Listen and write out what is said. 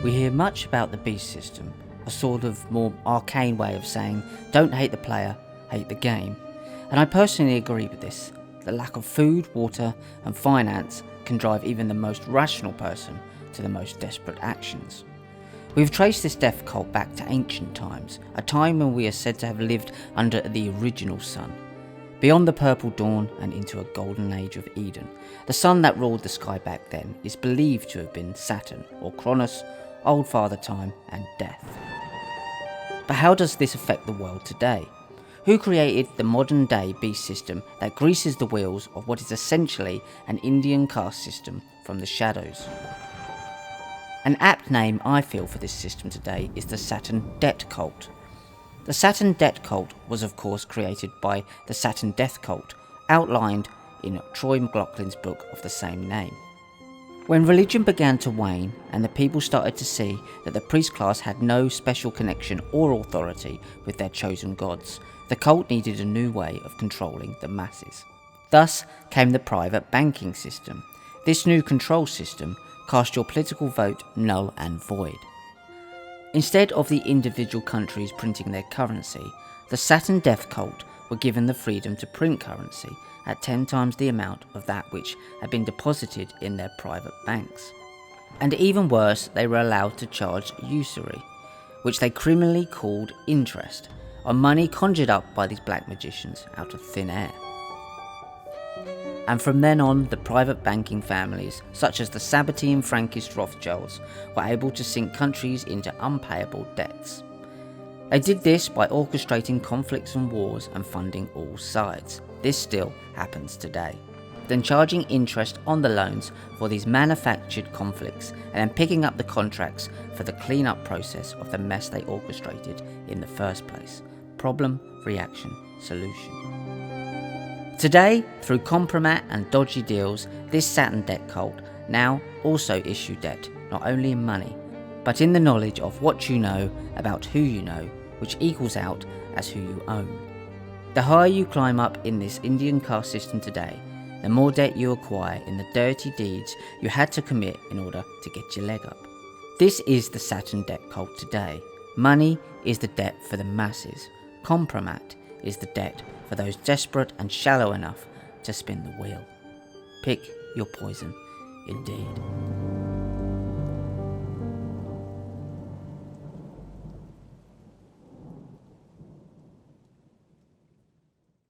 We hear much about the beast system, a sort of more arcane way of saying don't hate the player, hate the game. And I personally agree with this. The lack of food, water and finance can drive even the most rational person to the most desperate actions. We've traced this death cult back to ancient times, a time when we are said to have lived under the original sun. Beyond the purple dawn and into a golden age of Eden, the sun that ruled the sky back then is believed to have been Saturn, or Cronus, Old Father Time and Death. But how does this affect the world today? Who created the modern day beast system that greases the wheels of what is essentially an Indian caste system from the shadows? An apt name I feel for this system today is the Saturn debt cult. The Saturn debt cult was of course created by the Saturn death cult, outlined in Troy Mclaughlin's book of the same name. When religion began to wane and the people started to see that the priest class had no special connection or authority with their chosen gods, the cult needed a new way of controlling the masses. Thus came the private banking system. This new control system cast your political vote null and void. Instead of the individual countries printing their currency, the Saturn death cult were given the freedom to print currency at 10 times the amount of that which had been deposited in their private banks. And even worse, they were allowed to charge usury, which they criminally called interest, on money conjured up by these black magicians out of thin air. And from then on, the private banking families, such as the Sabbatean Frankist Rothschilds, were able to sink countries into unpayable debts. They did this by orchestrating conflicts and wars and funding all sides. This still happens today. Then charging interest on the loans for these manufactured conflicts and then picking up the contracts for the clean-up process of the mess they orchestrated in the first place. Problem, reaction, solution. Today, through compromat and dodgy deals, this Saturn debt cult now also issue debt, not only in money, but in the knowledge of what you know about who you know, which equals out as who you own. The higher you climb up in this Indian caste system today, the more debt you acquire in the dirty deeds you had to commit in order to get your leg up. This is the Saturn debt cult today. Money is the debt for the masses. Compromat is the debt for those desperate and shallow enough to spin the wheel. Pick your poison, indeed.